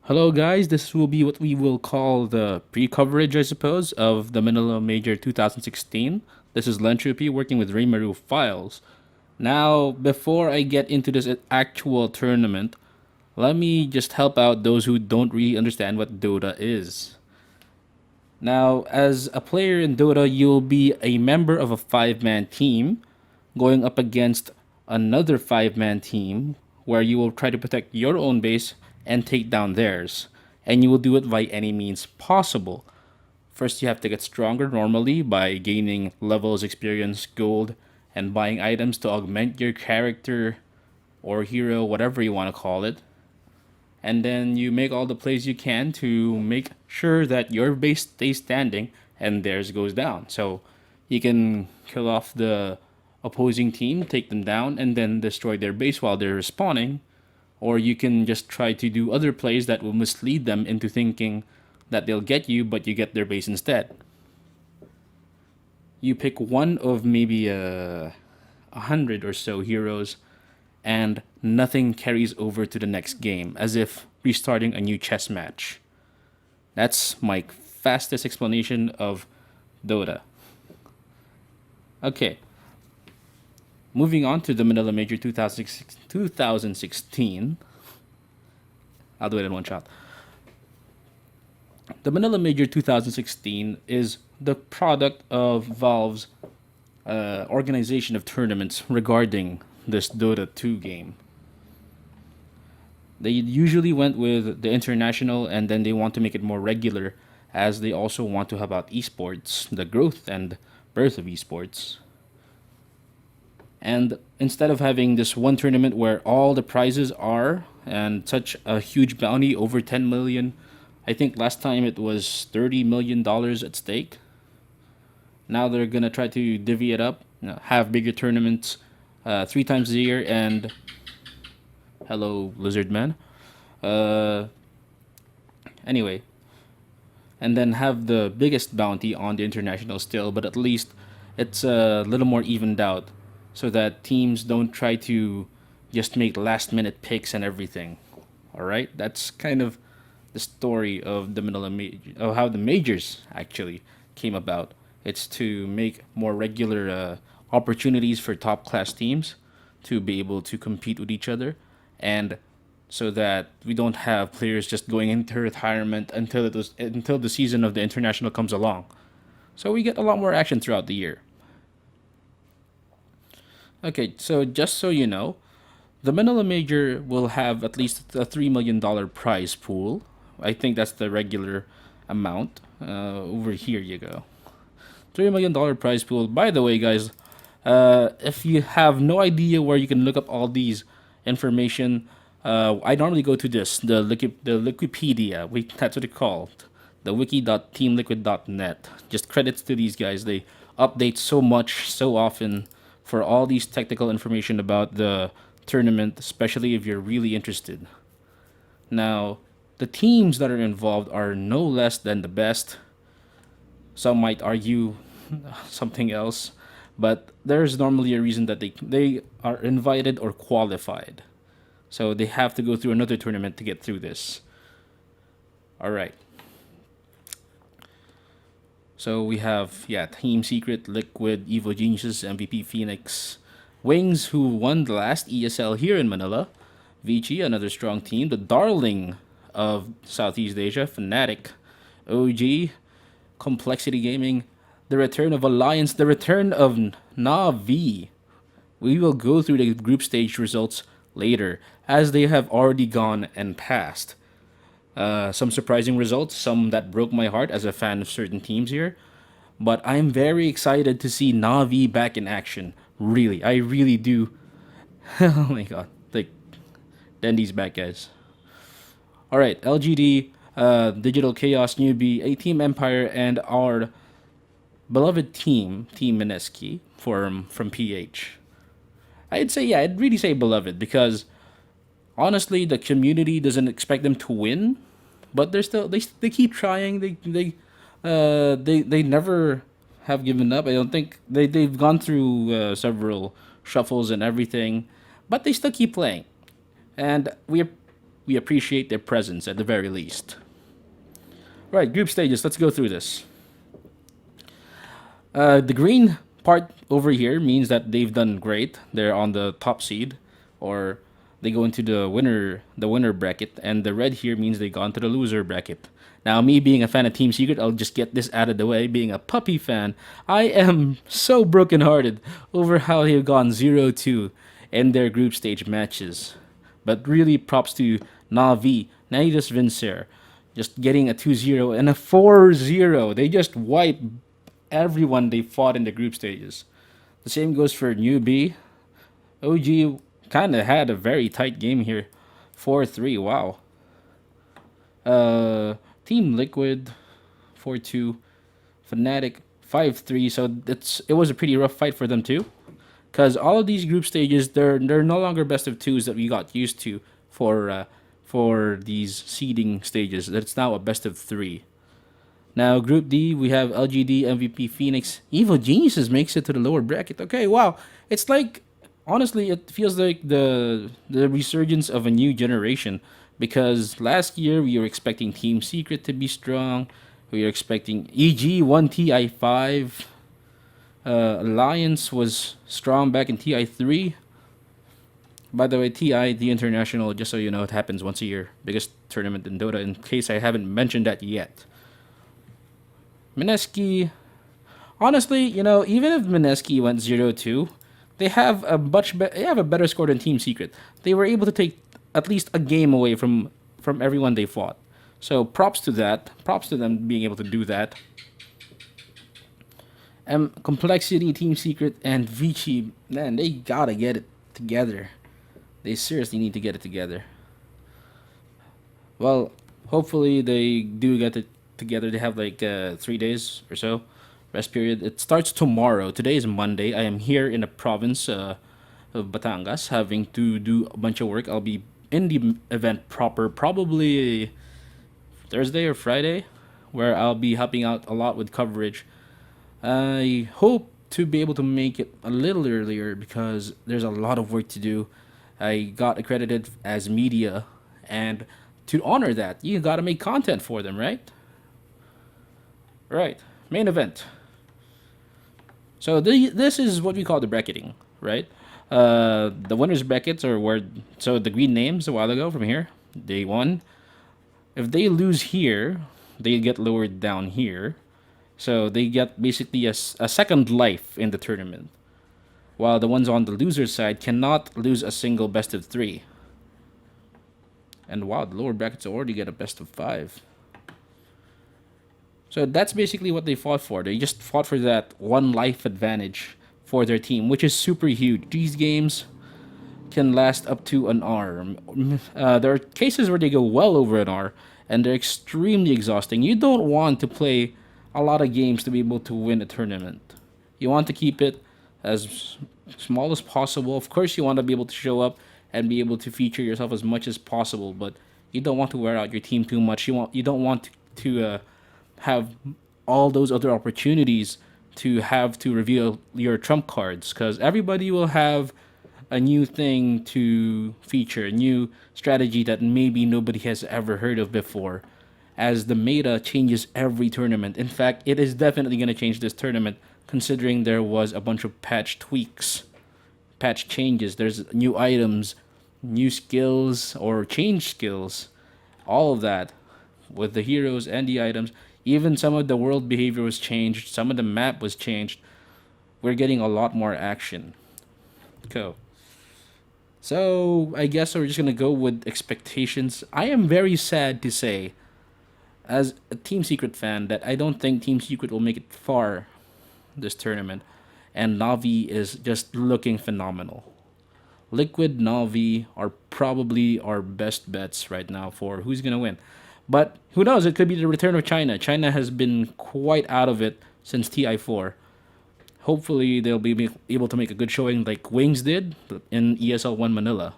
Hello, guys. This will be what we will call the pre-coverage, I suppose, of the Manila Major 2016. This is Lentropy working with Raymaru Files. Now, before I get into this actual tournament, let me just help out those who don't really understand what Dota is. Now, as a player in Dota, you'll be a member of a five-man team going up against another five-man team where you will try to protect your own base and take down theirs. And you will do it by any means possible. First, you have to get stronger normally by gaining levels, experience, gold, and buying items to augment your character or hero, whatever you want to call it. And then you make all the plays you can to make sure that your base stays standing and theirs goes down. So you can kill off the opposing team, take them down, and then destroy their base while they're respawning. Or you can just try to do other plays that will mislead them into thinking that they'll get you, but you get their base instead. You pick one of maybe a hundred or so heroes, and nothing carries over to the next game, as if restarting a new chess match. That's my fastest explanation of Dota. Okay, moving on to the Manila Major 2016. I'll do it in one shot. The Manila Major 2016 is the product of Valve's organization of tournaments regarding this Dota 2 game. They usually went with the international and then they want to make it more regular as they also want to have about esports, the growth and birth of esports. And instead of having this one tournament where all the prizes are and such a huge bounty over 10 million, I think last time it was $30 million at stake. Now they're gonna try to divvy it up, have bigger tournaments three times a year, and hello, Lizard Man. Uh, anyway, and then have the biggest bounty on the international still, but at least it's a little more evened out so that teams don't try to just make last minute picks and everything. All right, that's kind of the story of the Manila Major, of how the majors actually came about. It's to make more regular opportunities for top class teams to be able to compete with each other, and so that we don't have players just going into retirement until the season of the international comes along. So we get a lot more action throughout the year. Okay, so just so you know, the Manila Major will have at least a $3 million prize pool. I think that's the regular amount. Over here you go. $3 million prize pool. By the way, guys, if you have no idea where you can look up all these information, I normally go to the Wikipedia. That's what it's called, the wiki.teamliquid.net. Just credits to these guys. They update so much, so often for all these technical information about the tournament, especially if you're really interested. Now, the teams that are involved are no less than the best. Some might argue something else, but there's normally a reason that they are invited or qualified. So they have to go through another tournament to get through this. All right. So we have, Team Secret, Liquid, Evo Geniuses, MVP Phoenix, Wings, who won the last ESL here in Manila, Vici, another strong team, the darling of Southeast Asia, Fnatic, OG, Complexity Gaming, the return of Alliance, the return of Navi. We will go through the group stage results later, as they have already gone and passed. Some surprising results, some that broke my heart as a fan of certain teams here. But I'm very excited to see Navi back in action. Really, I really do. Oh my god. Like, Dendy's back, guys. Alright, LGD, Digital Chaos Newbie, A Team Empire, and our beloved team, Team Mineski, from PH. I'd say, I'd really say beloved because honestly, the community doesn't expect them to win, but they keep trying. They never have given up. I don't think they've gone through several shuffles and everything, but they still keep playing, and we're we appreciate their presence at the very least. Right, group stages. Let's go through this. The green part over here means that they've done great. They're on the top seed, or they go into the winner bracket, and the red here means they gone to the loser bracket. Now, me being a fan of Team Secret, I'll just get this out of the way. Being a puppy fan, I am so brokenhearted over how they've gone 0-2 in their group stage matches. But really, props to Navi, Naidas Vincer, just getting a 2-0 and a 4-0. They just wiped everyone they fought in the group stages. The same goes for Newbie. OG kind of had a very tight game here. 4-3, wow. Team Liquid, 4-2. Fnatic, 5-3. So it was a pretty rough fight for them too. Because all of these group stages, they're no longer best of twos that we got used to for these seeding stages. It's now a best of three. Now, Group D, we have LGD, MVP, Phoenix. Evil Geniuses makes it to the lower bracket. Okay, wow. It's like, honestly, it feels like the resurgence of a new generation. Because last year, we were expecting Team Secret to be strong. We were expecting EG 1 TI5. Alliance was strong back in TI3. By the way, TI, the International, just so you know, it happens once a year. Biggest tournament in Dota, in case I haven't mentioned that yet. Mineski, honestly, even if Mineski went 0-2, they have a better score than Team Secret. They were able to take at least a game away from everyone they fought. So props to that. Props to them being able to do that. Complexity, Team Secret, and Vici, man, they gotta get it together. They seriously need to get it together. Well, hopefully they do get it together. They have like 3 days or so rest period. It starts tomorrow. Today is Monday. I am here in the province of Batangas, having to do a bunch of work. I'll be in the event proper probably Thursday or Friday, where I'll be helping out a lot with coverage. I hope to be able to make it a little earlier because there's a lot of work to do. I got accredited as media, and to honor that, you gotta make content for them, right? Right. Main event. So this is what we call the bracketing, right? The winners brackets are where the green names a while ago from here. They won. If they lose here, they get lowered down here. So they get basically a second life in the tournament. While the ones on the loser side cannot lose a single best of three. And wow, the lower brackets already get a best of five. So that's basically what they fought for. They just fought for that one life advantage for their team, which is super huge. These games can last up to an hour. There are cases where they go well over an hour, and they're extremely exhausting. You don't want to play a lot of games to be able to win a tournament. You want to keep it as small as possible. Of course, you want to be able to show up and be able to feature yourself as much as possible, but you don't want to wear out your team too much. You don't want to have all those other opportunities to have to reveal your trump cards, because everybody will have a new thing to feature, a new strategy that maybe nobody has ever heard of before, as the meta changes every tournament. In fact, it is definitely going to change this tournament, considering there was a bunch of patch tweaks, patch changes. There's new items, new skills, or change skills, all of that with the heroes and the items. Even some of the world behavior was changed, some of the map was changed. We're getting a lot more action. Cool. So I guess we're just gonna go with expectations. I am very sad to say, as a Team Secret fan, that I don't think Team Secret will make it far this tournament, and Navi is just looking phenomenal. Liquid, Navi are probably our best bets right now for who's gonna win. But who knows? It could be the return of China. China has been quite out of it since TI4. Hopefully, they'll be able to make a good showing like Wings did in ESL 1 Manila.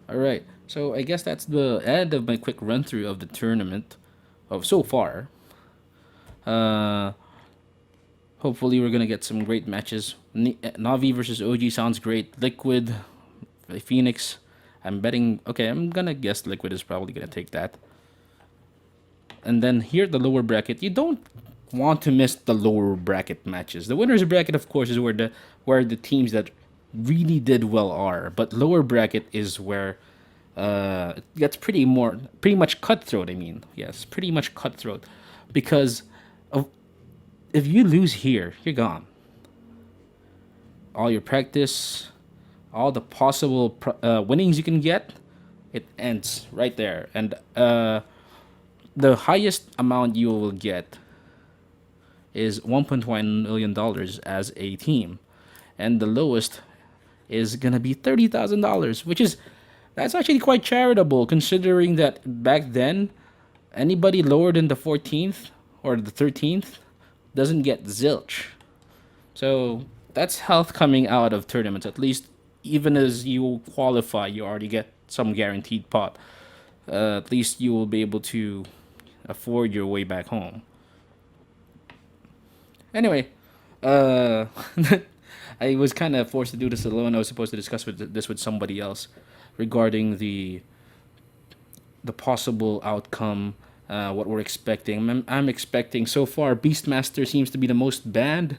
Alright, so I guess that's the end of my quick run through of the tournament of so far. Hopefully, we're going to get some great matches. Navi versus OG sounds great. Liquid Phoenix. I'm betting. Okay, I'm gonna guess Liquid is probably gonna take that. And then here the lower bracket, you don't want to miss the lower bracket matches. The winners bracket, of course, is where the teams that really did well are. But lower bracket is where it gets pretty much cutthroat. I mean, yes, pretty much cutthroat, because of, if you lose here, you're gone. All your practice, all the possible winnings you can get, it ends right there. And the highest amount you will get is $1.1 million as a team, and the lowest is gonna be $30,000, which is that's actually quite charitable considering that back then anybody lower than the 14th or the 13th doesn't get zilch. So that's health coming out of tournaments. At least even as you qualify, you already get some guaranteed pot. At least you will be able to afford your way back home. Anyway, uh, I was kind of forced to do this alone. I was supposed to discuss this with somebody else regarding the possible outcome, what we're expecting. I'm expecting so far Beastmaster seems to be the most banned,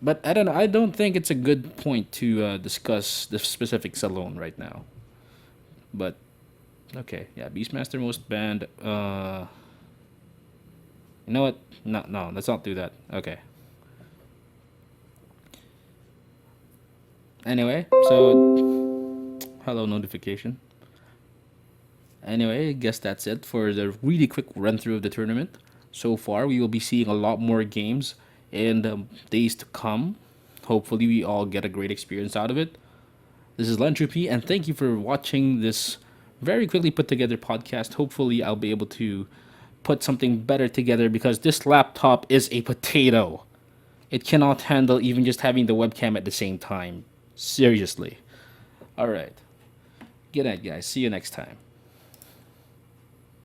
but I don't know. I don't think it's a good point to discuss the specifics alone right now. But okay, yeah, Beastmaster most banned. You know what? No, no, let's not do that. Okay. Anyway, so hello notification. Anyway, I guess that's it for the really quick run through of the tournament. So far, we will be seeing a lot more games in the days to come. Hopefully, we all get a great experience out of it. This is Lentropy, and thank you for watching this very quickly put together podcast. Hopefully, I'll be able to put something better together because this laptop is a potato. It cannot handle even just having the webcam at the same time. Seriously. All right. Good night, guys. See you next time.